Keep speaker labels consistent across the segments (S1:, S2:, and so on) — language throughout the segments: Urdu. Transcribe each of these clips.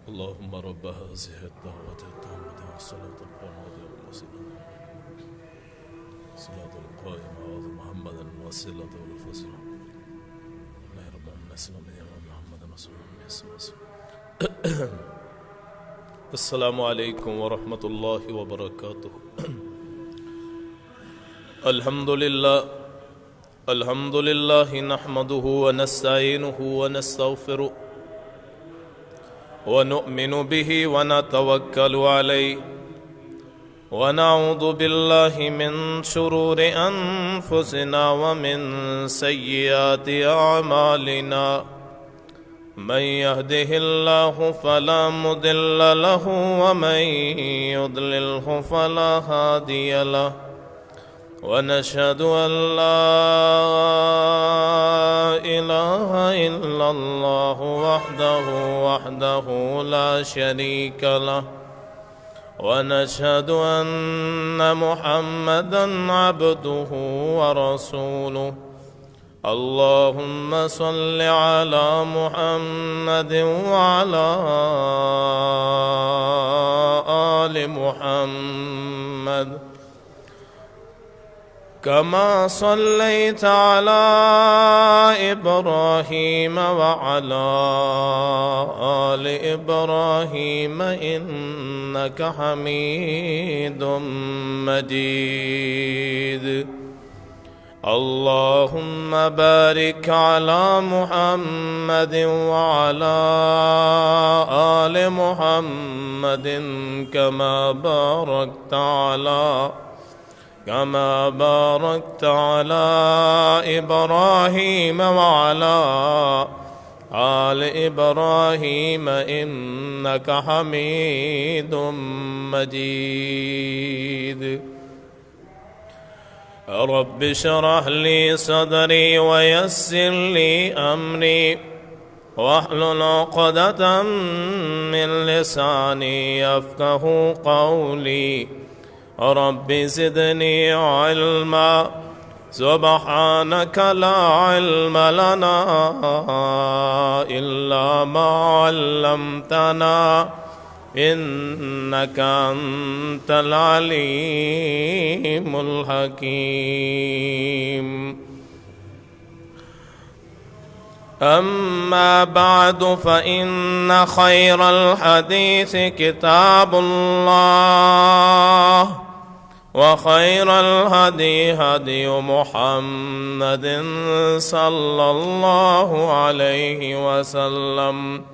S1: اللهم رب هذه الدعوة التامة والصلاة القائمة والصلاة القائمة وآت محمدا الوسيلة والفضيلة. الله رب العالمين يا محمد رسول الله صلى الله عليه وسلم. السلام عليكم ورحمة الله وبركاته. الحمد لله نحمده ونستعينه ونستغفره ونؤمن به ونتوكل عليه ونعوذ بالله من شرور أنفسنا ومن سيئات أعمالنا. من يهده الله فلا مضل له ومن يضلله فلا هادي له. ونشهد أن لا إله إلا الله وحده لا شريك له. ونشهد أن محمدا عبده ورسوله. اللهم صل على محمد وعلى آل محمد كما صليت على إبراهيم وعلى آل إبراهيم إنك حميد مجيد. اللهم بارك على محمد وعلى آل محمد كما باركت على إبراهيم وعلى آل إبراهيم إنك حميد مجيد. رب اشرح لي صدري ويسر لي أمري واحلل عقدة من لساني يفقه قولي. رب زدني علما سبحانك لا علم لنا إلا ما علمتنا إنك أنت العليم الحكيم. أما بعد فإن خير الحديث كتاب الله وخير الهدي هدي محمد صلى الله عليه وسلم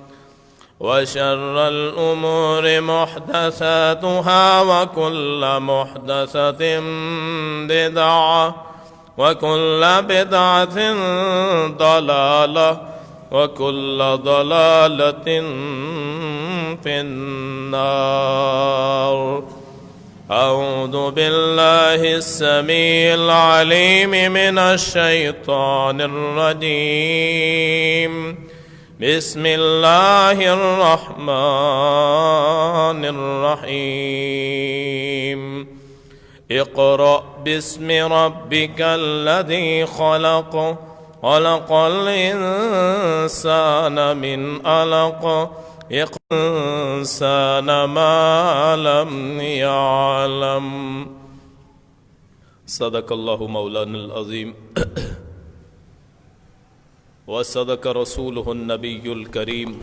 S1: وشر الأمور محدثاتها وكل محدثة بدعة وكل بدعة ضلالة وكل ضلالة في النار. أعوذ بالله السميع العليم من الشيطان الرجيم. بسم الله الرحمن الرحيم. اقرأ باسم ربك الذي خلق الإنسان من علق. الإنسان ما لم يعلم. صدق الله مولانا العظيم وصدق رسوله النبي الكريم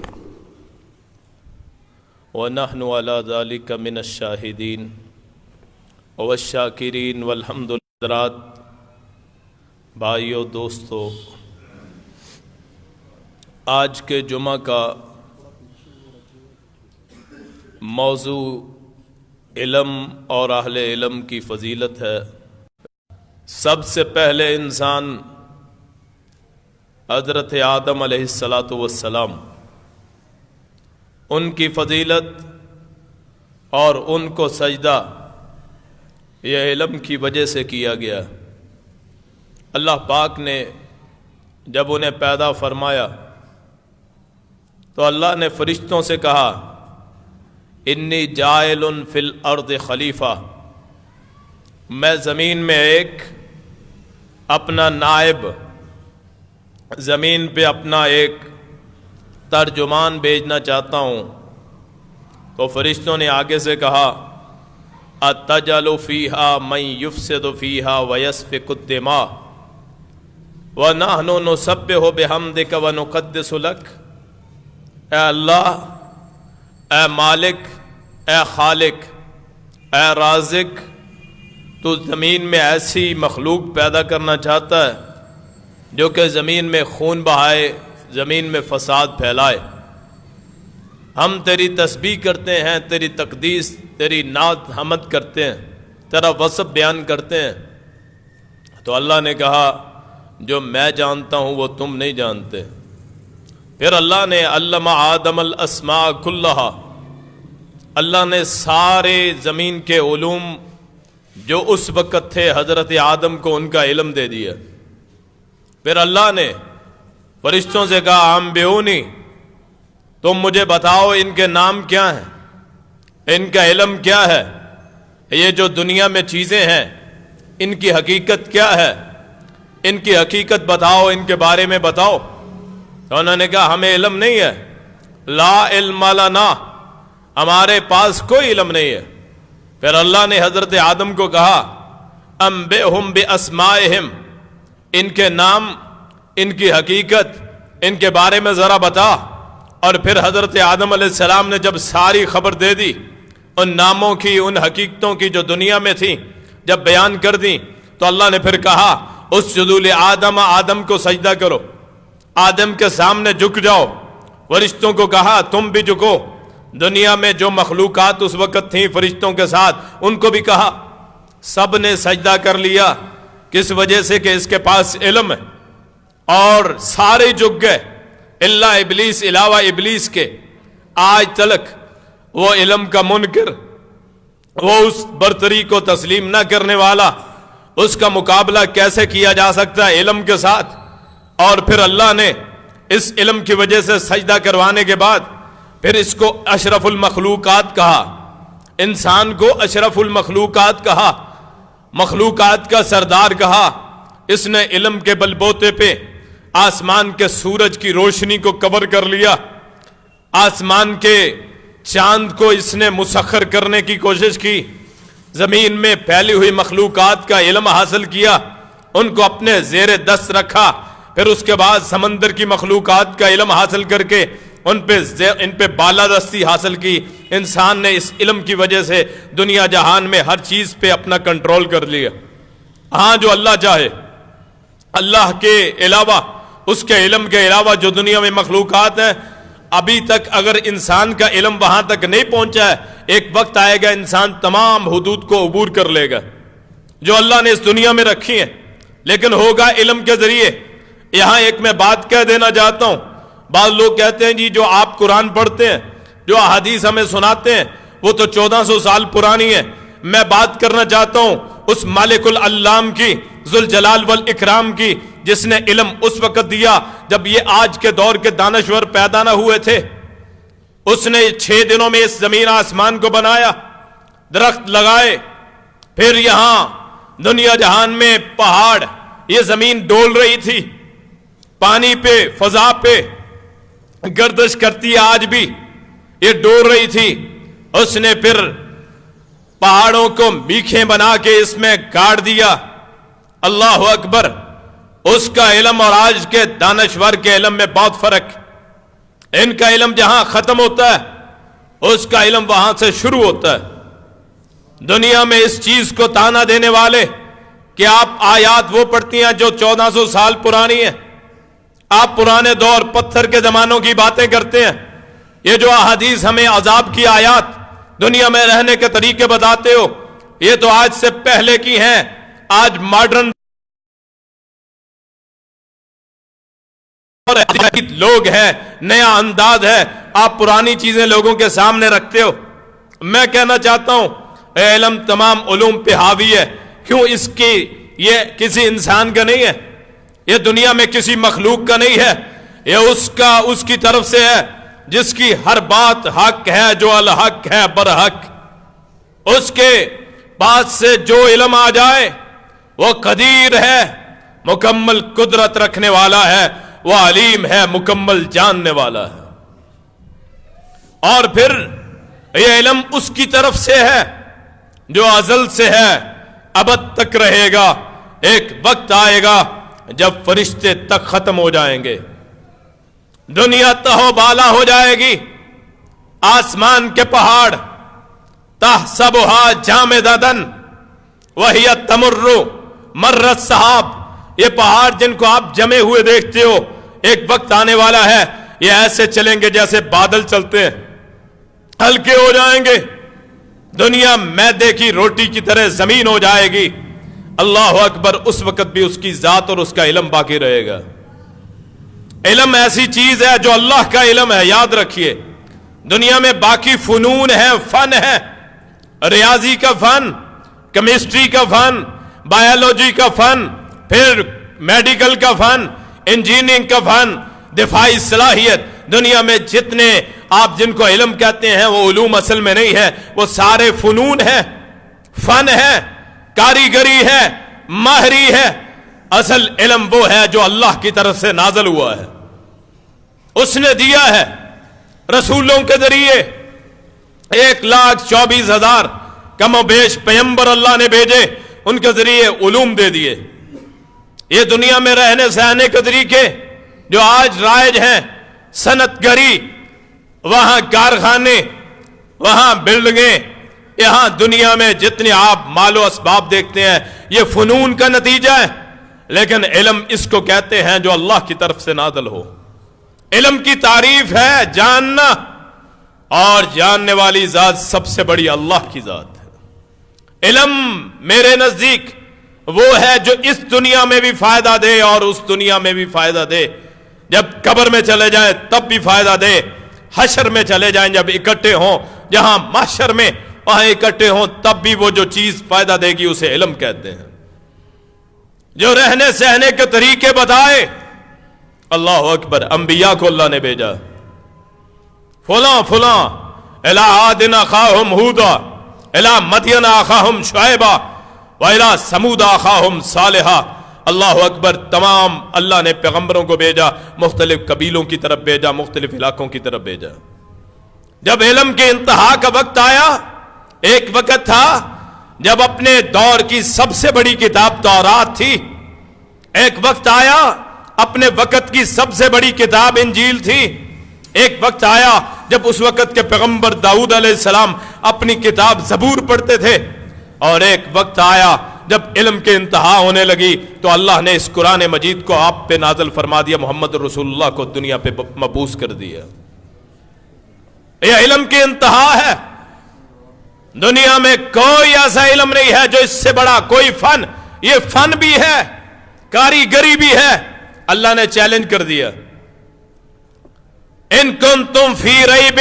S1: ونحن على ذلك من الشاهدين والشاکرین والحمدللہ. بھائیو دوستو، آج کے جمعہ کا موضوع علم اور اہل علم کی فضیلت ہے. سب سے پہلے انسان حضرت آدم علیہ الصلاۃ والسلام، ان کی فضیلت اور ان کو سجدہ یہ علم کی وجہ سے کیا گیا۔ اللہ پاک نے جب انہیں پیدا فرمایا تو اللہ نے فرشتوں سے کہا انی جاعل فی الارض خلیفہ، میں زمین میں ایک اپنا نائب، زمین پہ اپنا ایک ترجمان بھیجنا چاہتا ہوں۔ تو فرشتوں نے آگے سے کہا اتجعل فیہا من یفسد فیہا ویسفک الدماء ونحن نسبح بحمدک ونقدس لک۔ اے اللہ، اے مالک، اے خالق، اے رازق، تو زمین میں ایسی مخلوق پیدا کرنا چاہتا ہے جو کہ زمین میں خون بہائے، زمین میں فساد پھیلائے۔ ہم تیری تسبیح کرتے ہیں، تیری تقدیس، تیری نعت حمد کرتے ہیں، تیرا وصف بیان کرتے ہیں۔ تو اللہ نے کہا جو میں جانتا ہوں وہ تم نہیں جانتے۔ پھر اللہ نے علم آدم الاسماء کلہا، اللہ نے سارے زمین کے علوم جو اس وقت تھے حضرت آدم کو ان کا علم دے دیا۔ پھر اللہ نے فرشتوں سے کہا انبئونی، تم مجھے بتاؤ ان کے نام کیا ہیں، ان کا علم کیا ہے، یہ جو دنیا میں چیزیں ہیں ان کی حقیقت کیا ہے، ان کی حقیقت بتاؤ، ان کے بارے میں بتاؤ۔ تو انہوں نے کہا ہمیں علم نہیں ہے، لا علم لنا، ہمارے پاس کوئی علم نہیں ہے۔ پھر اللہ نے حضرت آدم کو کہا انبئہم باسمائہم، ان کے نام، ان کی حقیقت، ان کے بارے میں ذرا بتا۔ اور پھر حضرت آدم علیہ السلام نے جب ساری خبر دے دی، ان ناموں کی، ان حقیقتوں کی جو دنیا میں تھیں جب بیان کر دی، تو اللہ نے پھر کہا اسجدوا لآدم، آدم کو سجدہ کرو، آدم کے سامنے جھک جاؤ۔ فرشتوں کو کہا تم بھی جھکو۔ دنیا میں جو مخلوقات اس وقت تھیں فرشتوں کے ساتھ ان کو بھی کہا، سب نے سجدہ کر لیا۔ کس وجہ سے؟ کہ اس کے پاس علم ہے، اور سارے جھک گئے الا ابلیس، علاوہ ابلیس کے۔ آج تلک وہ علم کا منکر، وہ اس برتری کو تسلیم نہ کرنے والا، اس کا مقابلہ کیسے کیا جا سکتا ہے علم کے ساتھ؟ اور پھر اللہ نے اس علم کی وجہ سے سجدہ کروانے کے بعد پھر اس کو اشرف المخلوقات کہا، انسان کو اشرف المخلوقات کہا، مخلوقات کا سردار کہا۔ اس نے علم کے بل بوتے پہ آسمان کے سورج کی روشنی کو کور کر لیا، آسمان کے چاند کو اس نے مسخر کرنے کی کوشش کی، زمین میں پھیلی ہوئی مخلوقات کا علم حاصل کیا، ان کو اپنے زیر دست رکھا۔ پھر اس کے بعد سمندر کی مخلوقات کا علم حاصل کر کے ان پہ بالادستی حاصل کی۔ انسان نے اس علم کی وجہ سے دنیا جہان میں ہر چیز پہ اپنا کنٹرول کر لیا۔ ہاں جو اللہ چاہے، اللہ کے علاوہ، اس کے علم کے علاوہ جو دنیا میں مخلوقات ہیں، ابھی تک اگر انسان کا علم وہاں تک نہیں پہنچا ہے، ایک وقت آئے گا انسان تمام حدود کو عبور کر لے گا جو اللہ نے اس دنیا میں رکھی ہیں، لیکن ہوگا علم کے ذریعے۔ یہاں ایک میں بات کہہ دینا چاہتا ہوں، بعض لوگ کہتے ہیں جی جو آپ قرآن پڑھتے ہیں، جو احادیث ہمیں سناتے ہیں، وہ تو 1400 سال پرانی ہے۔ میں بات کرنا چاہتا ہوں اس مالک العلام کی، ذوالجلال والاکرام کی، جس نے علم اس وقت دیا جب یہ آج کے دور کے دانشور پیدا نہ ہوئے تھے۔ اس نے 6 دنوں میں اس زمین آسمان کو بنایا، درخت لگائے، پھر یہاں دنیا جہان میں پہاڑ، یہ زمین ڈول رہی تھی، پانی پہ، فضا پہ گردش کرتی ہے آج بھی، یہ ڈول رہی تھی۔ اس نے پھر پہاڑوں کو میخیں بنا کے اس میں گاڑ دیا۔ اللہ اکبر! اس کا علم اور آج کے دانشور کے علم میں بہت فرق۔ ان کا علم جہاں ختم ہوتا ہے اس کا علم وہاں سے شروع ہوتا ہے۔ دنیا میں اس چیز کو تانا دینے والے کہ آپ آیات وہ پڑھتی ہیں جو 1400 سال پرانی ہیں، آپ پرانے دور پتھر کے زمانوں کی باتیں کرتے ہیں۔ یہ جو احادیث ہمیں عذاب کی آیات، دنیا میں رہنے کے طریقے بتاتے ہو، یہ تو آج سے پہلے کی ہیں۔ آج ماڈرن لوگ ہیں، نیا انداز ہے، آپ پرانی چیزیں لوگوں کے سامنے رکھتے ہو. میں کہنا چاہتا ہوں اے علم تمام علوم پہ حاوی ہے. کیوں اس کی، یہ کسی انسان کا نہیں ہے، یہ دنیا میں کسی مخلوق کا نہیں ہے، یہ اس کی طرف سے ہے جس کی ہر بات حق ہے، جو الحق ہے برحق. اس کے پاس سے جو علم آ جائے وہ قدیر ہے، مکمل قدرت رکھنے والا ہے، وہ علیم ہے، مکمل جاننے والا ہے. اور پھر یہ علم اس کی طرف سے ہے جو ازل سے ہے، ابد تک رہے گا. ایک وقت آئے گا جب فرشتے تک ختم ہو جائیں گے، دنیا تہو بالا ہو جائے گی، آسمان کے پہاڑ تحسبها جامدۃ وہی تمر مر السحاب، یہ پہاڑ جن کو آپ جمے ہوئے دیکھتے ہو، ایک وقت آنے والا ہے یہ ایسے چلیں گے جیسے بادل چلتے ہیں، ہلکے ہو جائیں گے، دنیا میدے کی روٹی کی طرح زمین ہو جائے گی. اللہ اکبر. اس وقت بھی اس کی ذات اور اس کا علم باقی رہے گا. علم ایسی چیز ہے جو اللہ کا علم ہے، یاد رکھیے. دنیا میں باقی فنون ہے، فن ہے، ریاضی کا فن، کیمسٹری کا فن، بایولوجی کا فن، پھر میڈیکل کا فن، انجینئرنگ کا فن، دفاعی صلاحیت. دنیا میں جتنے آپ جن کو علم کہتے ہیں وہ علوم اصل میں نہیں ہے، وہ سارے فنون ہیں، فن ہے، کاریگری ہے، ماہری ہے. اصل علم وہ ہے جو اللہ کی طرف سے نازل ہوا ہے، اس نے دیا ہے رسولوں کے ذریعے. 1,24,000 کم و بیش پیغمبر اللہ نے بھیجے، ان کے ذریعے علوم دے دیے. یہ دنیا میں رہنے سہنے کے طریقے جو آج رائج ہیں، صنعت گری، وہاں کارخانے، وہاں بلڈنگیں، یہاں دنیا میں جتنے آپ مال و اسباب دیکھتے ہیں یہ فنون کا نتیجہ ہے. لیکن علم اس کو کہتے ہیں جو اللہ کی طرف سے نازل ہو. علم کی تعریف ہے جاننا، اور جاننے والی ذات سب سے بڑی اللہ کی ذات ہے. علم میرے نزدیک وہ ہے جو اس دنیا میں بھی فائدہ دے اور اس دنیا میں بھی فائدہ دے. جب قبر میں چلے جائیں تب بھی فائدہ دے، حشر میں چلے جائیں جب اکٹھے ہوں، جہاں محشر میں وہاں اکٹھے ہوں، تب بھی وہ جو چیز فائدہ دے گی اسے علم کہتے ہیں. جو رہنے سہنے کے طریقے بتائے. اللہ اکبر. انبیاء کو اللہ نے بھیجا، فلاں فلاں الی عاد اخاہم ہودا الی مدین اخاہم شعیبا وَإِلَىٰ ثَمُودَ أَخَاهُمْ صَالِحًا. اللہ اکبر. تمام اللہ نے پیغمبروں کو بھیجا، مختلف قبیلوں کی طرف بھیجا، مختلف علاقوں کی طرف بھیجا. جب علم کے انتہا کا وقت آیا، ایک وقت تھا جب اپنے دور کی سب سے بڑی کتاب تورات تھی، ایک وقت آیا اپنے وقت کی سب سے بڑی کتاب انجیل تھی، ایک وقت آیا جب اس وقت کے پیغمبر داؤد علیہ السلام اپنی کتاب زبور پڑھتے تھے، اور ایک وقت آیا جب علم کے انتہا ہونے لگی تو اللہ نے اس قرآن مجید کو آپ پہ نازل فرما دیا، محمد رسول اللہ کو دنیا پہ مبعوث کر دیا. یہ علم کی انتہا ہے. دنیا میں کوئی ایسا علم نہیں ہے جو اس سے بڑا کوئی فن. یہ فن بھی ہے، کاریگری بھی ہے. اللہ نے چیلنج کر دیا، ان کنتم فی ریب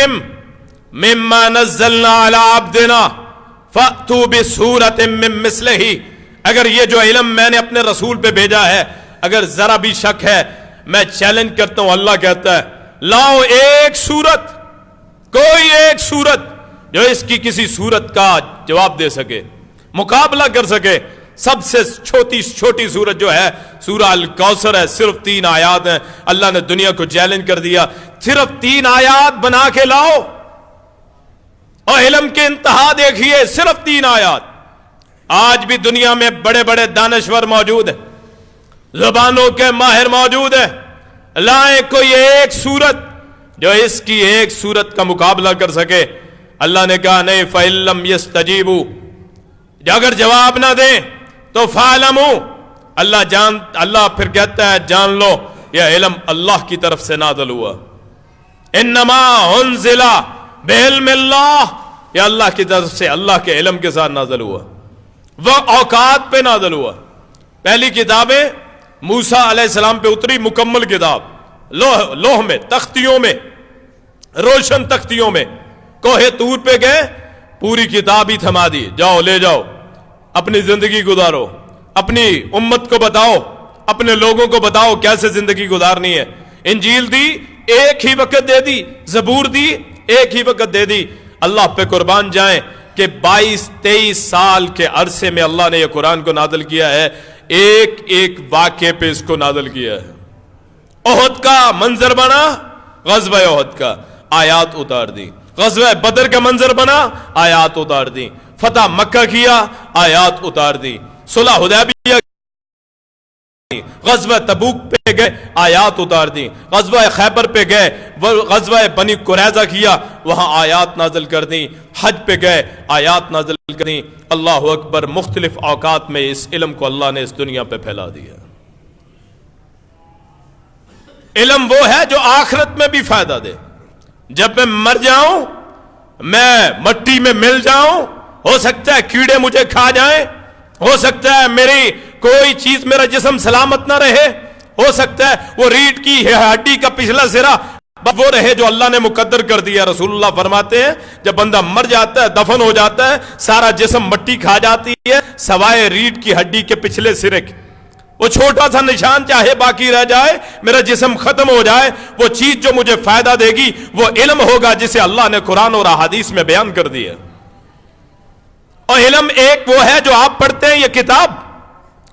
S1: مما نزلنا علی عبدنا فأتوا بسورۃ من مثلہ. اگر یہ جو علم میں نے اپنے رسول پہ بھیجا ہے اگر ذرا بھی شک ہے، میں چیلنج کرتا ہوں. اللہ کہتا ہے لاؤ ایک سورت، کوئی ایک سورت جو اس کی کسی سورت کا جواب دے سکے، مقابلہ کر سکے. سب سے چھوٹی سورت جو ہے سورہ الکوثر ہے، صرف 3 آیات ہیں. اللہ نے دنیا کو چیلنج کر دیا، صرف 3 آیات بنا کے لاؤ. اور علم کے انتہا دیکھیے، صرف 3 آیات. آج بھی دنیا میں بڑے بڑے دانشور موجود ہیں، زبانوں کے ماہر موجود ہیں. لائیں کوئی ایک سورت جو اس کی ایک سورت کا مقابلہ کر سکے. اللہ نے کہا نہیں، فَإِن لَّمْ يَسْتَجِيبُوا، اگر جواب نہ دیں تو فَاعْلَمُوا. اللہ پھر کہتا ہے جان لو یہ علم اللہ کی طرف سے نازل ہوا. إِنَّمَا أُنزِلَ بِعِلْمِ اللَّهِ، یہ اللہ کی طرف سے اللہ کے علم کے ساتھ نازل ہوا. وہ اوقات پہ نازل ہوا. پہلی کتابیں موسیٰ علیہ السلام پہ اتری، مکمل کتاب لوح میں، تختیوں میں، روشن تختیوں میں کوہ طور پہ گئے، پوری کتاب ہی تھما دی، جاؤ لے جاؤ، اپنی زندگی گزارو، اپنی امت کو بتاؤ، اپنے لوگوں کو بتاؤ کیسے زندگی گزارنی ہے۔ انجیل دی ایک ہی وقت دے دی، زبور دی ایک ہی وقت دے دی۔ اللہ پہ قربان جائیں کہ 22-23 سال کے عرصے میں اللہ نے یہ قرآن کو نازل کیا ہے، ایک ایک واقعے پہ اس کو نازل کیا ہے۔ احد کا منظر بنا، غزوہ احد کا آیات اتار دی، غزوہ بدر کا منظر بنا، آیات اتار دی، فتح مکہ کیا، آیات اتار دی، صلح حدیبیہ، غزوہ تبوک پہ گئے، آیات اتار دی، غزوہ خیبر پہ گئے، غزوہ بنی قریظہ کیا، وہاں آیات نازل کر دی، حج پہ گئے، آیات نازل کر دی۔ اللہ اکبر، مختلف اوقات میں اس علم کو اللہ نے اس دنیا پہ پھیلا دیا۔ علم وہ ہے جو آخرت میں بھی فائدہ دے۔ جب میں مر جاؤں، میں مٹی میں مل جاؤں، ہو سکتا ہے کیڑے مجھے کھا جائیں، ہو سکتا ہے میری کوئی چیز، میرا جسم سلامت نہ رہے، ہو سکتا ہے وہ ریڑھ کی ہڈی کا پچھلا سرا وہ رہے جو اللہ نے مقدر کر دیا۔ رسول اللہ فرماتے ہیں جب بندہ مر جاتا ہے، دفن ہو جاتا ہے، سارا جسم مٹی کھا جاتی ہے سوائے ریڑھ کی ہڈی کے پچھلے سرے کے، وہ چھوٹا سا نشان چاہے باقی رہ جائے، میرا جسم ختم ہو جائے، وہ چیز جو مجھے فائدہ دے گی وہ علم ہوگا جسے اللہ نے قرآن اور احادیث میں بیان کر دیا۔ اور علم ایک وہ ہے جو آپ پڑھتے ہیں، یہ کتاب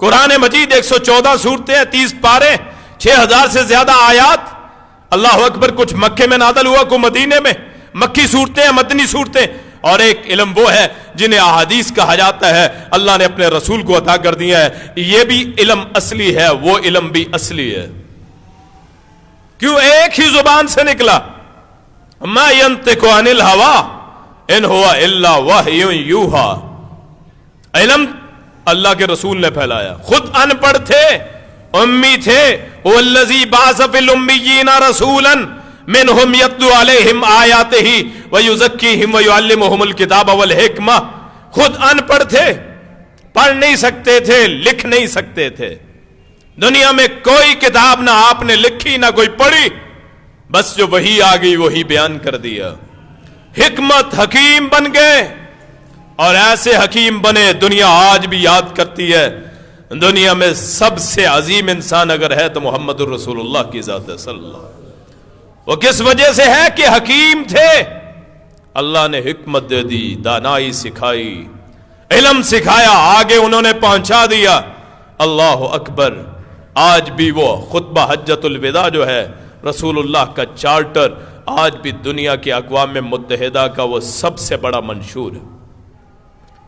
S1: قرآن مجید 114 سورتیں، 30 پارے، 6000 سے زیادہ آیات، اللہ اکبر، کچھ مکے میں نازل ہوا، کو مدینے میں، مکی صورتیں ہیں، مدنی صورتیں، اور ایک علم وہ ہے جنہیں احادیث کہا جاتا ہے، اللہ نے اپنے رسول کو عطا کر دیا ہے۔ یہ بھی علم اصلی ہے، وہ علم بھی اصلی ہے۔ کیوں؟ ایک ہی زبان سے نکلا، ما ينطق عن الهوى ان هو الا وحی یوحی۔ علم اللہ کے رسول نے پھیلایا، خود ان پڑھ تھے، امی تھے، والذی بعث فی الامیین رسولا منہم یتلو علیہم آیاتہ ویزکیہم ویعلمہم الکتاب والحکمہ۔ خود ان پڑھ تھے، پڑھ نہیں سکتے تھے، لکھ نہیں سکتے تھے، دنیا میں کوئی کتاب نہ آپ نے لکھی نہ کوئی پڑھی، بس جو وہی آ گئی وہی بیان کر دیا۔ حکمت، حکیم بن گئے، اور ایسے حکیم بنے دنیا آج بھی یاد کرتی ہے۔ دنیا میں سب سے عظیم انسان اگر ہے تو محمد الرسول اللہ کی ذات ہے، صلی اللہ علیہ وسلم۔ وہ کس وجہ سے ہے کہ حکیم تھے، اللہ نے حکمت دے دی، دانائی سکھائی، علم سکھایا، آگے انہوں نے پہنچا دیا۔ اللہ اکبر، آج بھی وہ خطبہ حجۃ الوداع جو ہے رسول اللہ کا چارٹر، آج بھی دنیا کی اقوام متحدہ کا وہ سب سے بڑا منشور ہے۔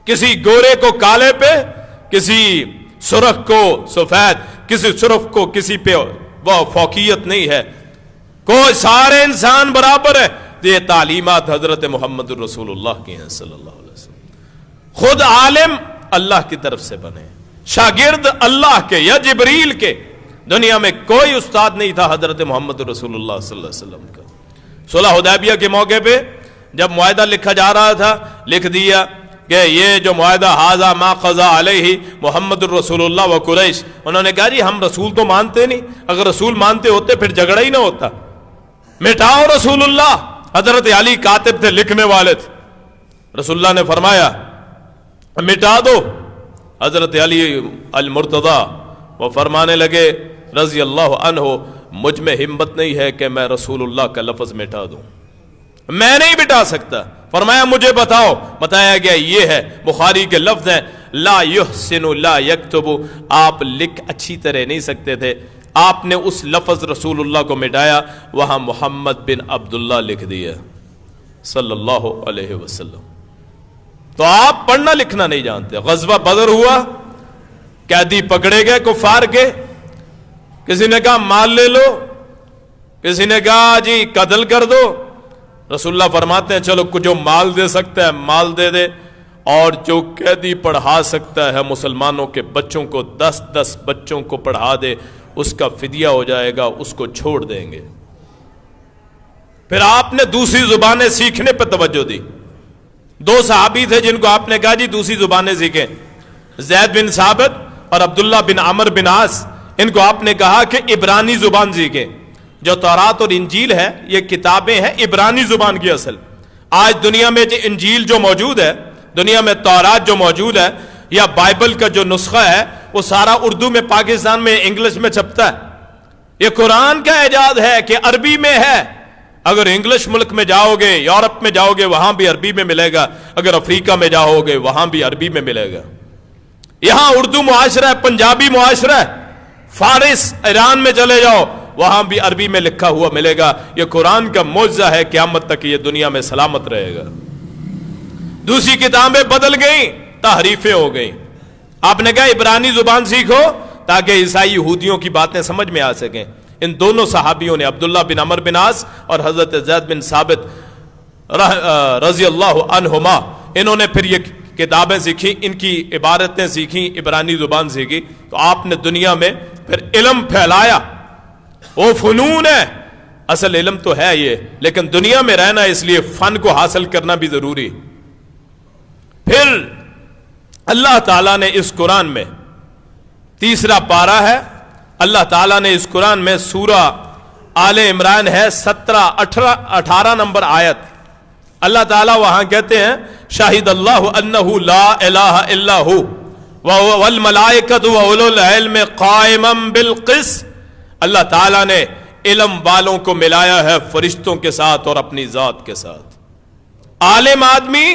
S1: کسی گورے کو کالے پہ، کسی سرخ کو سفید، کسی سرخ کو کسی پہ وہ فوقیت نہیں ہے، کوئی سارے انسان برابر ہے۔ یہ تعلیمات حضرت محمد الرسول اللہ کی ہیں، صلی اللہ علیہ وسلم۔ خود عالم اللہ کی طرف سے بنے، شاگرد اللہ کے یا جبریل کے، دنیا میں کوئی استاد نہیں تھا حضرت محمد رسول اللہ صلی اللہ علیہ وسلم کا۔ صلح حدیبیہ کے موقع پہ جب معاہدہ لکھا جا رہا تھا، لکھ دیا کہ یہ جو معاہدہ ھذا ما قضى علیہ محمد الرسول اللہ و قریش، انہوں نے کہا جی ہم رسول تو مانتے نہیں، اگر رسول مانتے ہوتے پھر جھگڑا ہی نہ ہوتا، مٹاؤ رسول اللہ۔ حضرت علی کاتب تھے، لکھنے والے تھے، رسول اللہ نے فرمایا مٹا دو۔ حضرت علی المرتضی وہ فرمانے لگے رضی اللہ عنہ، مجھ میں ہمت نہیں ہے کہ میں رسول اللہ کا لفظ مٹا دوں، میں نہیں مٹا سکتا۔ فرمایا مجھے بتاؤ، بتایا گیا یہ ہے، بخاری کے لفظ ہیں، لا یحسن لا یکتب، آپ لکھ اچھی طرح نہیں سکتے تھے، آپ نے اس لفظ رسول اللہ کو مٹایا، وہاں محمد بن عبداللہ لکھ دیا صلی اللہ علیہ وسلم۔ تو آپ پڑھنا لکھنا نہیں جانتے۔ غزوہ بدر ہوا، قیدی پکڑے گئے کفار کے، کسی نے کہا مال لے لو، کسی نے کہا جی قتل کر دو۔ رسول اللہ فرماتے ہیں چلو جو مال دے سکتا ہے مال دے دے، اور جو قیدی پڑھا سکتا ہے مسلمانوں کے بچوں کو، 10 بچوں کو پڑھا دے، اس کا فدیہ ہو جائے گا، اس کو چھوڑ دیں گے۔ پھر آپ نے دوسری زبانیں سیکھنے پہ توجہ دی۔ 2 صحابی تھے جن کو آپ نے کہا جی دوسری زبانیں سیکھیں، زید بن ثابت اور عبداللہ بن عمر بن عاص، ان کو آپ نے کہا کہ عبرانی زبان سیکھیں۔ جو تورات اور انجیل ہے یہ کتابیں ہیں عبرانی زبان کی اصل. آج دنیا میں جو انجیل جو موجود ہے، دنیا میں تورات جو موجود ہے یا بائبل کا جو نسخہ ہے وہ سارا اردو میں، پاکستان میں انگلش میں چھپتا ہے. یہ قرآن کا اعجاز ہے کہ عربی میں ہے. اگر انگلش ملک میں جاؤ گے، یورپ میں جاؤ گے، وہاں بھی عربی میں ملے گا. اگر افریقہ میں جاؤ گے وہاں بھی عربی میں ملے گا. یہاں اردو معاشرہ ہے، پنجابی معاشرہ ہے. فارس ایران میں چلے جاؤ وہاں بھی عربی میں لکھا ہوا ملے گا. یہ قرآن کا معجزہ ہے، قیامت تک یہ دنیا میں سلامت رہے گا. دوسری کتابیں بدل گئیں، تحریفیں ہو گئیں. آپ نے کہا عبرانی زبان سیکھو تاکہ عیسائی یہودیوں کی باتیں سمجھ میں آ سکیں. ان دونوں صحابیوں نے، عبداللہ بن عمر بن عاص اور حضرت زید بن ثابت رضی اللہ عنہما، انہوں نے پھر یہ کتابیں سیکھی، ان کی عبارتیں سیکھی، عبرانی زبان سیکھی. تو آپ نے دنیا میں پھر علم پھیلایا. وہ فنون ہے، اصل علم تو ہے یہ، لیکن دنیا میں رہنا اس لیے فن کو حاصل کرنا بھی ضروری. پھر اللہ تعالیٰ نے اس قرآن میں، تیسرا پارہ ہے، اللہ تعالیٰ نے اس قرآن میں سورہ آل عمران ہے 18 نمبر آیت، اللہ تعالیٰ وہاں کہتے ہیں شاہد اللہ انہ لا الہ الا ہو والملائکۃ واولو العلم قائما بالقسط. اللہ تعالیٰ نے علم والوں کو ملایا ہے فرشتوں کے ساتھ اور اپنی ذات کے ساتھ. عالم آدمی،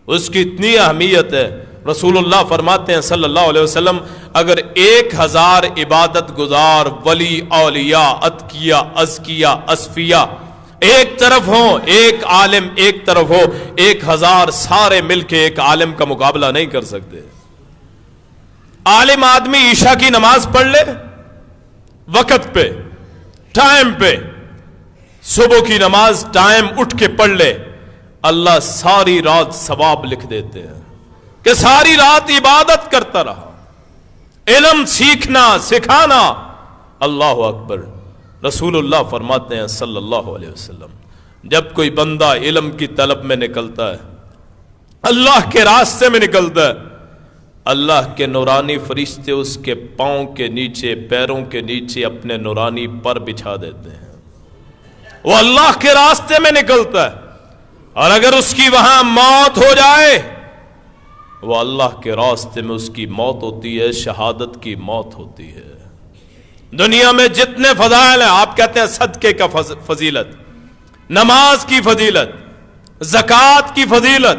S1: اس کی اتنی اہمیت ہے. رسول اللہ فرماتے ہیں صلی اللہ علیہ وسلم، اگر 1000 عبادت گزار ولی اولیاء اتقیاء ازکیاء اصفیاء ایک طرف ہوں، ایک عالم ایک طرف ہو، 1000 سارے مل کے ایک عالم کا مقابلہ نہیں کر سکتے. عالم آدمی عشاء کی نماز پڑھ لے وقت پہ، ٹائم پہ، صبح کی نماز ٹائم اٹھ کے پڑھ لے، اللہ ساری رات ثواب لکھ دیتے ہیں کہ ساری رات عبادت کرتا رہا. علم سیکھنا سکھانا، اللہ اکبر. رسول اللہ فرماتے ہیں صلی اللہ علیہ وسلم، جب کوئی بندہ علم کی طلب میں نکلتا ہے، اللہ کے راستے میں نکلتا ہے، اللہ کے نورانی فرشتے اس کے پاؤں کے نیچے، پیروں کے نیچے اپنے نورانی پر بچھا دیتے ہیں. وہ اللہ کے راستے میں نکلتا ہے، اور اگر اس کی وہاں موت ہو جائے، وہ اللہ کے راستے میں اس کی موت ہوتی ہے، شہادت کی موت ہوتی ہے. دنیا میں جتنے فضائل ہیں، آپ کہتے ہیں صدقے کا فضیلت، نماز کی فضیلت، زکوٰۃ کی فضیلت،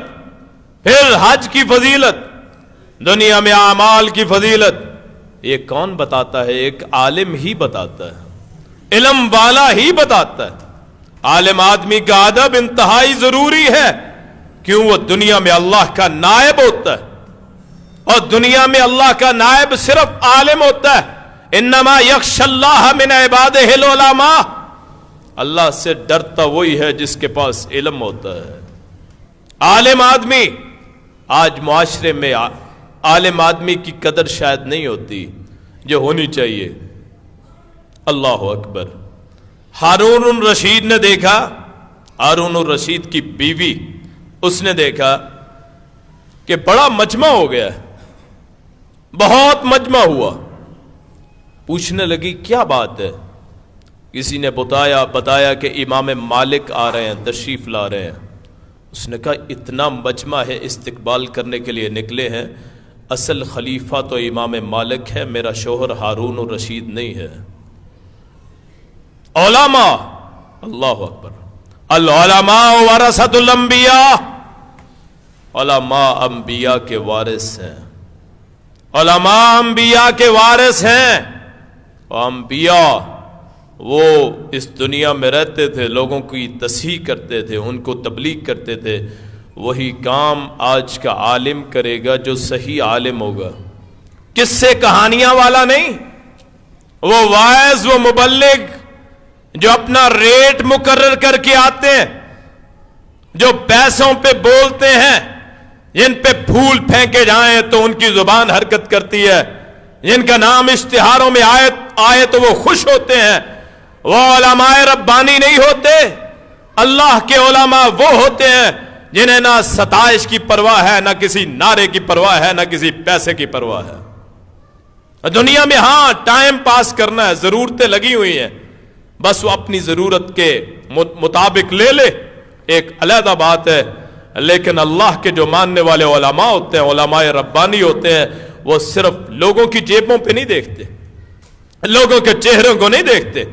S1: پھر حج کی فضیلت، دنیا میں اعمال کی فضیلت، یہ کون بتاتا ہے؟ ایک عالم ہی بتاتا ہے، علم والا ہی بتاتا ہے. عالم آدمی کا ادب انتہائی ضروری ہے، کیوں؟ وہ دنیا میں اللہ کا نائب ہوتا ہے، اور دنیا میں اللہ کا نائب صرف عالم ہوتا ہے. انما یخشی اللہ من عبادہ العلماء، اللہ سے ڈرتا وہی ہے جس کے پاس علم ہوتا ہے. عالم آدمی، آج معاشرے میں عالم آدمی کی قدر شاید نہیں ہوتی جو ہونی چاہیے. اللہ اکبر. ہارون الرشید نے دیکھا، ہارون الرشید کی بیوی، اس نے دیکھا کہ بڑا مجمع ہو گیا ہے، بہت مجمع ہوا. پوچھنے لگی کیا بات ہے؟ کسی نے بتایا کہ امام مالک آ رہے ہیں، تشریف لا رہے ہیں. اس نے کہا اتنا مجمع ہے، استقبال کرنے کے لیے نکلے ہیں، اصل خلیفہ تو امام مالک ہے، میرا شوہر ہارون الرشید نہیں ہے. علماء، اللہ اکبر. العلماء ورثۃ الانبیاء، علماء انبیاء کے وارث ہیں، علماء انبیاء کے وارث ہیں. انبیاء وہ اس دنیا میں رہتے تھے، لوگوں کی تصحیح کرتے تھے، ان کو تبلیغ کرتے تھے. وہی کام آج کا عالم کرے گا جو صحیح عالم ہوگا، کس سے کہانیاں والا نہیں. وہ واعظ، وہ مبلغ جو اپنا ریٹ مقرر کر کے آتے ہیں، جو پیسوں پہ بولتے ہیں، جن پہ پھول پھینکے جائیں تو ان کی زبان حرکت کرتی ہے، جن کا نام اشتہاروں میں آئے تو وہ خوش ہوتے ہیں. وہ علماء ربانی نہیں ہوتے. اللہ کے علماء وہ ہوتے ہیں جنہیں نہ ستائش کی پرواہ ہے، نہ کسی نعرے کی پرواہ ہے، نہ کسی پیسے کی پرواہ ہے. دنیا میں ہاں ٹائم پاس کرنا ہے، ضرورتیں لگی ہوئی ہیں، بس وہ اپنی ضرورت کے مطابق لے لے، ایک علیحدہ بات ہے. لیکن اللہ کے جو ماننے والے علماء ہوتے ہیں، علماء ربانی ہوتے ہیں، وہ صرف لوگوں کی جیبوں پہ نہیں دیکھتے، لوگوں کے چہروں کو نہیں دیکھتے.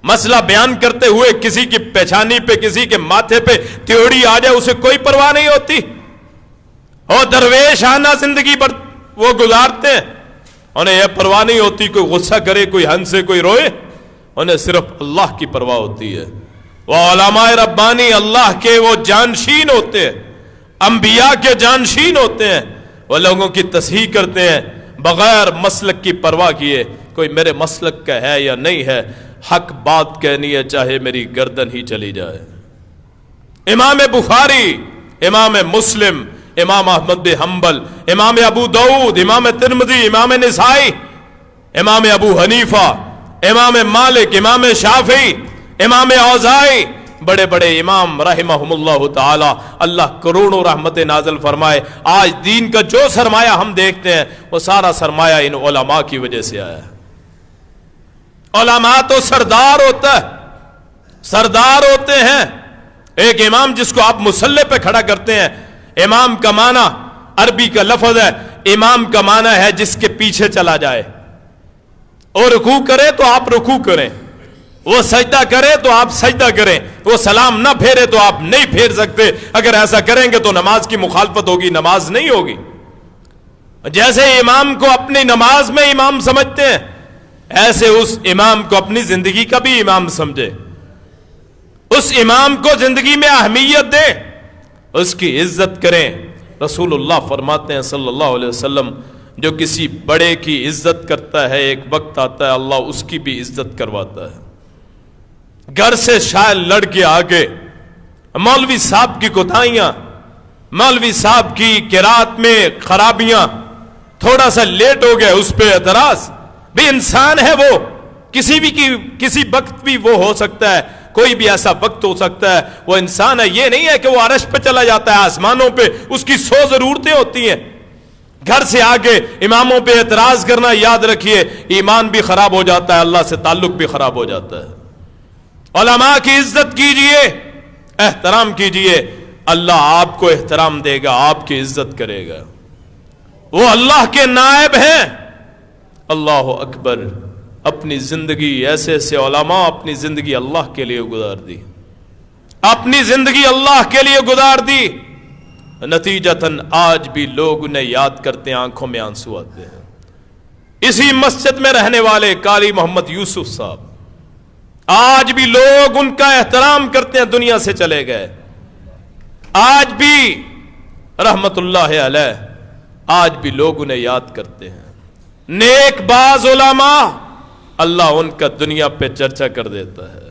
S1: مسئلہ بیان کرتے ہوئے کسی کی پیشانی پہ، کسی کے ماتھے پہ تیوڑی آ جائے اسے کوئی پرواہ نہیں ہوتی. اور درویش آنا زندگی بھر وہ گزارتے ہیں، انہیں یہ پرواہ نہیں ہوتی کوئی غصہ کرے، کوئی ہنسے، کوئی روئے، انہیں صرف اللہ کی پرواہ ہوتی ہے. وہ علماء ربانی اللہ کے وہ جانشین ہوتے ہیں، انبیاء کے جانشین ہوتے ہیں. وہ لوگوں کی تصحیح کرتے ہیں بغیر مسلک کی پرواہ کیے، کوئی میرے مسلک کا ہے یا نہیں ہے، حق بات کہنی ہے چاہے میری گردن ہی چلی جائے. امام بخاری، امام مسلم، امام احمد بن حنبل، امام ابو داؤد، امام ترمذی، امام نسائی، امام ابو حنیفہ، امام مالک، امام شافعی، امام اوزاعی، بڑے بڑے امام رحمہم اللہ تعالی، اللہ کروڑوں رحمت نازل فرمائے. آج دین کا جو سرمایہ ہم دیکھتے ہیں وہ سارا سرمایہ ان علماء کی وجہ سے آیا ہے. علماء تو سردار ہوتا ہے، سردار ہوتے ہیں. ایک امام جس کو آپ مصلی پہ کھڑا کرتے ہیں، امام کا معنی عربی کا لفظ ہے، امام کا معنی ہے جس کے پیچھے چلا جائے. اور رکوع کرے تو آپ رکوع کریں، وہ سجدہ کرے تو آپ سجدہ کریں، وہ سلام نہ پھیرے تو آپ نہیں پھیر سکتے. اگر ایسا کریں گے تو نماز کی مخالفت ہوگی، نماز نہیں ہوگی. جیسے امام کو اپنی نماز میں امام سمجھتے ہیں، ایسے اس امام کو اپنی زندگی کا بھی امام سمجھے، اس امام کو زندگی میں اہمیت دے، اس کی عزت کریں. رسول اللہ فرماتے ہیں صلی اللہ علیہ وسلم، جو کسی بڑے کی عزت کرتا ہے ایک وقت آتا ہے اللہ اس کی بھی عزت کرواتا ہے. گھر سے شاید لڑ کے آگے مولوی صاحب کی کوتاہیاں، مولوی صاحب کی قرات میں خرابیاں، تھوڑا سا لیٹ ہو گئے اس پہ اعتراض. بھی انسان ہے وہ، کسی وقت بھی وہ ہو سکتا ہے، کوئی بھی ایسا وقت ہو سکتا ہے، وہ انسان ہے. یہ نہیں ہے کہ وہ عرش پہ چلا جاتا ہے، آسمانوں پہ اس کی 100 ضرورتیں ہوتی ہیں. گھر سے آگے اماموں پہ اعتراض کرنا، یاد رکھیے ایمان بھی خراب ہو جاتا ہے، اللہ سے تعلق بھی خراب ہو جاتا ہے. علماء کی عزت کیجئے، احترام کیجئے، اللہ آپ کو احترام دے گا، آپ کی عزت کرے گا. وہ اللہ کے نائب ہیں. اللہ اکبر. اپنی زندگی ایسے ایسے علماء اپنی زندگی اللہ کے لیے گزار دی، اپنی زندگی اللہ کے لیے گزار دی. نتیجتاً آج بھی لوگ انہیں یاد کرتے ہیں، آنکھوں میں آنسو آتے ہیں. اسی مسجد میں رہنے والے قاری محمد یوسف صاحب، آج بھی لوگ ان کا احترام کرتے ہیں، دنیا سے چلے گئے. آج بھی رحمت اللہ علیہ، آج بھی لوگ انہیں یاد کرتے ہیں. نیک باز علماء، اللہ ان کا دنیا پہ چرچا کر دیتا ہے.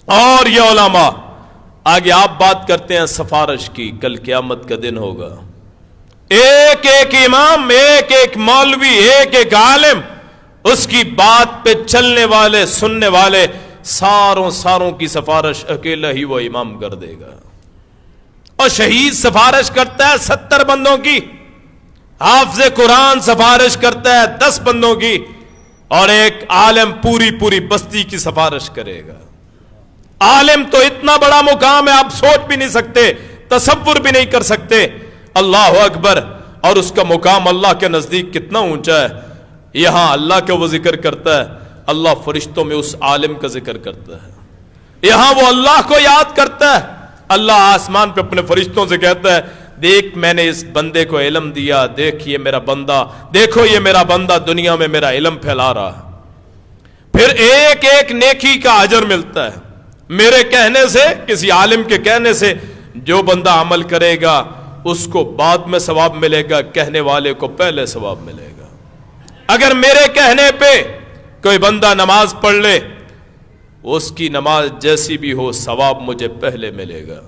S1: اور یہ علماء، آگے آپ بات کرتے ہیں سفارش کی، کل قیامت کا دن ہوگا. ایک ایک امام، ایک ایک مولوی، ایک ایک عالم، اس کی بات پہ چلنے والے، سننے والے، ساروں کی سفارش اکیلا ہی وہ امام کر دے گا. اور شہید سفارش کرتا ہے 70 بندوں کی، حافظ قرآن سفارش کرتا ہے 10 بندوں کی، اور ایک عالم پوری بستی کی سفارش کرے گا. عالم تو اتنا بڑا مقام ہے، آپ سوچ بھی نہیں سکتے، تصور بھی نہیں کر سکتے. اللہ اکبر. اور اس کا مقام اللہ کے نزدیک کتنا اونچا ہے. یہاں اللہ کا وہ ذکر کرتا ہے، اللہ فرشتوں میں اس عالم کا ذکر کرتا ہے. یہاں وہ اللہ کو یاد کرتا ہے، اللہ آسمان پہ اپنے فرشتوں سے کہتا ہے دیکھ میں نے اس بندے کو علم دیا، دیکھ یہ میرا بندہ، دیکھو یہ میرا بندہ دنیا میں میرا علم پھیلا رہا. پھر ایک ایک نیکی کا اجر ملتا ہے میرے کہنے سے، کسی عالم کے کہنے سے. جو بندہ عمل کرے گا اس کو بعد میں ثواب ملے گا، کہنے والے کو پہلے ثواب ملے گا. اگر میرے کہنے پہ کوئی بندہ نماز پڑھ لے، اس کی نماز جیسی بھی ہو ثواب مجھے پہلے ملے گا.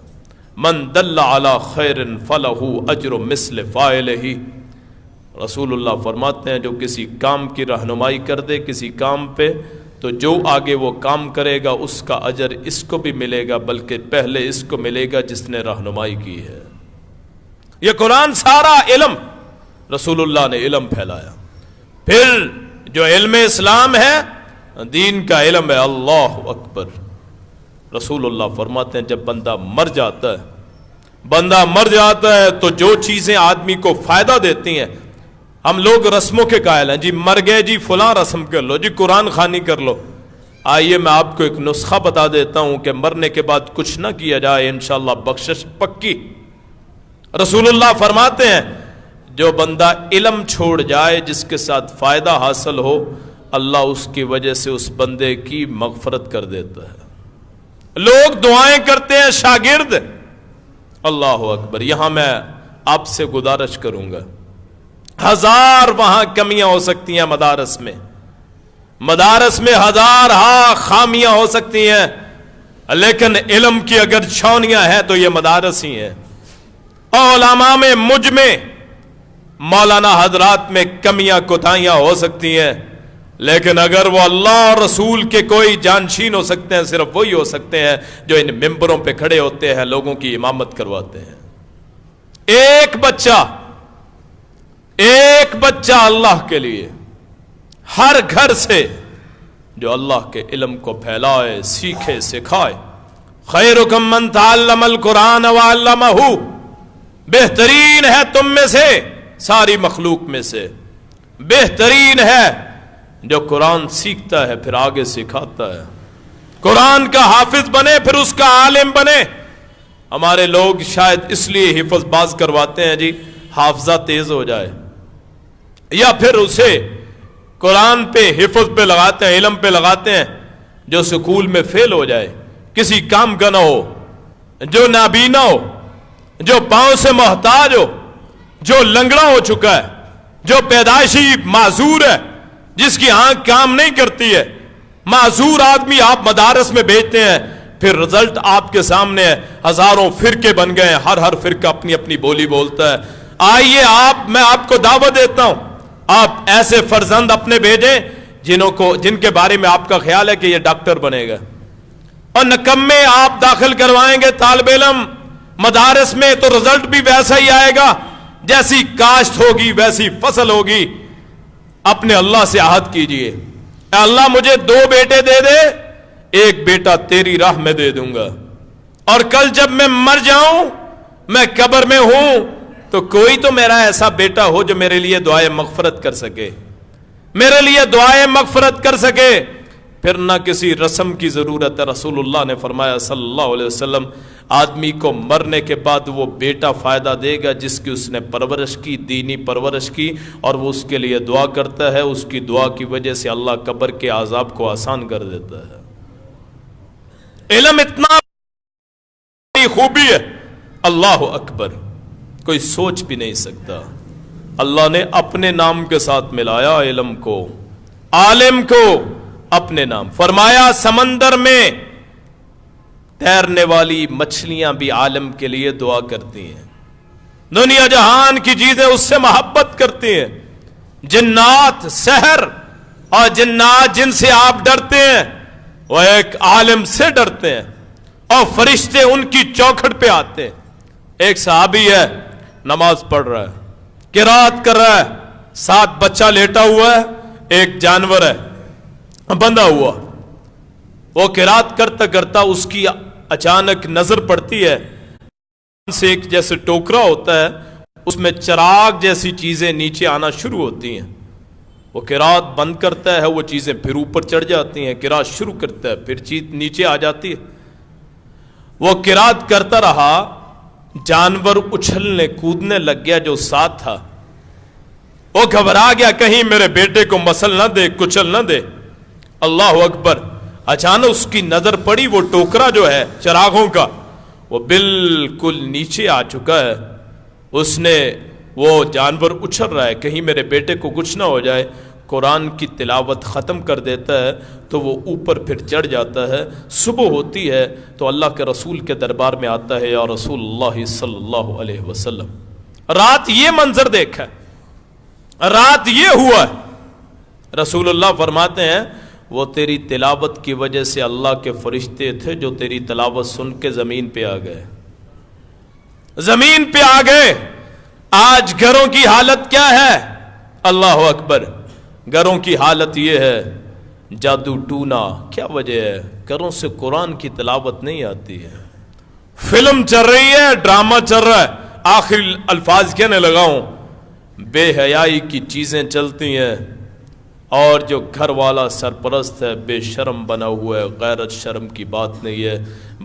S1: من دل علی خیر فلہ اجر مثل فاعلہ. رسول اللہ فرماتے ہیں جو کسی کام کی رہنمائی کر دے کسی کام پہ، تو جو آگے وہ کام کرے گا اس کا اجر اس کو بھی ملے گا، بلکہ پہلے اس کو ملے گا جس نے رہنمائی کی ہے. یہ قرآن سارا علم، رسول اللہ نے علم پھیلایا. پھر جو علم اسلام ہے دین کا علم ہے. اللہ اکبر. رسول اللہ فرماتے ہیں جب بندہ مر جاتا ہے تو جو چیزیں آدمی کو فائدہ دیتی ہیں، ہم لوگ رسموں کے قائل ہیں. جی مر گئے، جی فلاں رسم کر لو، جی قرآن خوانی کر لو. آئیے میں آپ کو ایک نسخہ بتا دیتا ہوں کہ مرنے کے بعد کچھ نہ کیا جائے، انشاءاللہ بخشش پکی. رسول اللہ فرماتے ہیں جو بندہ علم چھوڑ جائے جس کے ساتھ فائدہ حاصل ہو، اللہ اس کی وجہ سے اس بندے کی مغفرت کر دیتا ہے. لوگ دعائیں کرتے ہیں شاگرد. اللہ اکبر. یہاں میں آپ سے گزارش کروں گا، ہزار وہاں کمیاں ہو سکتی ہیں مدارس میں ہزار خامیاں ہو سکتی ہیں، لیکن علم کی اگر چھاونیاں ہیں تو یہ مدارس ہی ہیں. علماء میں مجھ میں مولانا حضرات میں کمیاں کوتاہیاں ہو سکتی ہیں، لیکن اگر وہ اللہ اور رسول کے کوئی جانشین ہو سکتے ہیں صرف وہی ہو سکتے ہیں جو ان ممبروں پہ کھڑے ہوتے ہیں، لوگوں کی امامت کرواتے ہیں. ایک بچہ اللہ کے لیے ہر گھر سے جو اللہ کے علم کو پھیلائے، سیکھے، سکھائے. خیرکم من تعلم القرآن وعلمہ، بہترین ہے تم میں سے، ساری مخلوق میں سے بہترین ہے جو قرآن سیکھتا ہے پھر آگے سکھاتا ہے. قرآن کا حافظ بنے پھر اس کا عالم بنے. ہمارے لوگ شاید اس لیے حفظ باز کرواتے ہیں جی حافظہ تیز ہو جائے، یا پھر اسے قرآن پہ حفظ پہ لگاتے ہیں، علم پہ لگاتے ہیں جو سکول میں فیل ہو جائے، کسی کام کا نہ ہو، جو نابینا ہو، جو پاؤں سے محتاج ہو، جو لنگڑا ہو چکا ہے، جو پیدائشی معذور ہے، جس کی آنکھ کام نہیں کرتی ہے. معذور آدمی آپ مدارس میں بھیجتے ہیں، پھر رزلٹ آپ کے سامنے ہے. ہزاروں فرقے بن گئے ہیں، ہر فرقہ اپنی اپنی بولی بولتا ہے. آئیے میں آپ کو دعوت دیتا ہوں، آپ ایسے فرزند اپنے بھیجیں جن کے بارے میں آپ کا خیال ہے کہ یہ ڈاکٹر بنے گا، اور نکمے آپ داخل کروائیں گے طالب علم مدارس میں تو رزلٹ بھی ویسا ہی آئے گا. جیسی کاشت ہوگی ویسی فصل ہوگی. اپنے اللہ سے عہد کیجئے، اے اللہ مجھے 2 بیٹے دے دے، ایک بیٹا تیری راہ میں دے دوں گا، اور کل جب میں مر جاؤں، میں قبر میں ہوں، تو کوئی تو میرا ایسا بیٹا ہو جو میرے لیے دعائے مغفرت کر سکے، پھر نہ کسی رسم کی ضرورت ہے. رسول اللہ نے فرمایا صلی اللہ علیہ وسلم آدمی کو مرنے کے بعد وہ بیٹا فائدہ دے گا جس کی اس نے پرورش کی، دینی پرورش کی، اور وہ اس کے لیے دعا کرتا ہے. اس کی دعا کی وجہ سے اللہ قبر کے عذاب کو آسان کر دیتا ہے. علم اتنا خوبی ہے، اللہ اکبر، کوئی سوچ بھی نہیں سکتا. اللہ نے اپنے نام کے ساتھ ملایا علم کو، عالم کو اپنے نام. فرمایا سمندر میں تیرنے والی مچھلیاں بھی عالم کے لیے دعا کرتی ہیں، دنیا جہان کی چیزیں اس سے محبت کرتی ہیں. جنات، سحر اور جنات جن سے آپ ڈرتے ہیں وہ ایک عالم سے ڈرتے ہیں، اور فرشتے ان کی چوکھٹ پہ آتے ہیں. ایک صحابی ہے، نماز پڑھ رہا ہے، قرات کر رہا ہے، ساتھ بچہ لیٹا ہوا ہے، ایک جانور ہے بندھا ہوا. وہ قرات کرتا کرتا اس کی اچانک نظر پڑتی ہے سے ایک جیسے ٹوکرا ہوتا ہے، اس میں چراغ جیسی چیزیں نیچے آنا شروع ہوتی ہیں. وہ قرات بند کرتا ہے، وہ چیزیں پھر اوپر چڑھ جاتی ہیں. قرات شروع کرتا ہے، پھر چیز نیچے آ جاتی ہے. وہ قرات کرتا رہا، جانور اچھلنے کودنے لگ گیا جو ساتھ تھا. وہ گھبرا گیا کہیں میرے بیٹے کو مسل نہ دے، کچل نہ دے. اللہ اکبر. اچانک اس کی نظر پڑی، وہ ٹوکرا جو ہے چراغوں کا وہ بالکل نیچے آ چکا ہے. اس نے وہ جانور اچھل رہا ہے کہیں میرے بیٹے کو کچھ نہ ہو جائے. قرآن کی تلاوت ختم کر دیتا ہے تو وہ اوپر پھر چڑھ جاتا ہے. صبح ہوتی ہے تو اللہ کے رسول کے دربار میں آتا ہے، یا رسول اللہ صلی اللہ علیہ وسلم رات یہ منظر دیکھا، رات یہ ہوا ہے. رسول اللہ فرماتے ہیں وہ تیری تلاوت کی وجہ سے اللہ کے فرشتے تھے جو تیری تلاوت سن کے زمین پہ آ گئے، زمین پہ آ گئے. آج گھروں کی حالت کیا ہے؟ اللہ اکبر. گھروں کی حالت یہ ہے جادو ٹونا، کیا وجہ ہے؟ گھروں سے قرآن کی تلاوت نہیں آتی ہے، فلم چل رہی ہے، ڈرامہ چل رہا ہے، آخری الفاظ کہنے لگا ہوں، بے حیائی کی چیزیں چلتی ہیں، اور جو گھر والا سرپرست ہے بے شرم بنا ہوا ہے، غیرت شرم کی بات نہیں ہے،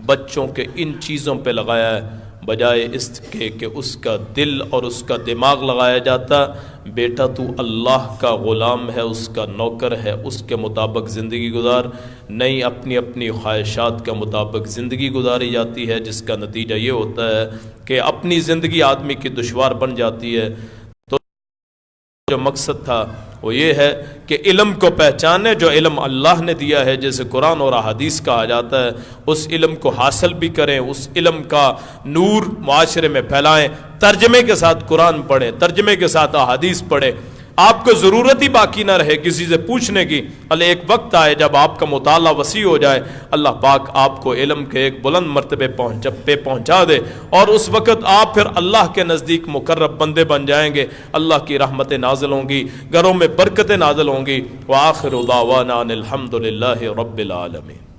S1: بچوں کے ان چیزوں پہ لگایا ہے، بجائے اس کے کہ اس کا دل اور اس کا دماغ لگایا جاتا، بیٹا تو اللہ کا غلام ہے، اس کا نوکر ہے، اس کے مطابق زندگی گزار، نہیں اپنی اپنی خواہشات کے مطابق زندگی گزاری جاتی ہے، جس کا نتیجہ یہ ہوتا ہے کہ اپنی زندگی آدمی کی دشوار بن جاتی ہے۔ تو جو مقصد تھا وہ یہ ہے کہ علم کو پہچانے، جو علم اللہ نے دیا ہے، جیسے قرآن اور احادیث کہا جاتا ہے، اس علم کو حاصل بھی کریں، اس علم کا نور معاشرے میں پھیلائیں، ترجمے کے ساتھ قرآن پڑھیں، ترجمے کے ساتھ احادیث پڑھیں، آپ کو ضرورت ہی باقی نہ رہے کسی سے پوچھنے کی، اللہ ایک وقت آئے جب آپ کا مطالعہ وسیع ہو جائے، اللہ پاک آپ کو علم کے ایک بلند مرتبے پہ پہنچا دے، اور اس وقت آپ پھر اللہ کے نزدیک مقرب بندے بن جائیں گے، اللہ کی رحمتیں نازل ہوں گی، گھروں میں برکتیں نازل ہوں گی۔ وآخر دعوانا ان الحمد للہ رب العالمین۔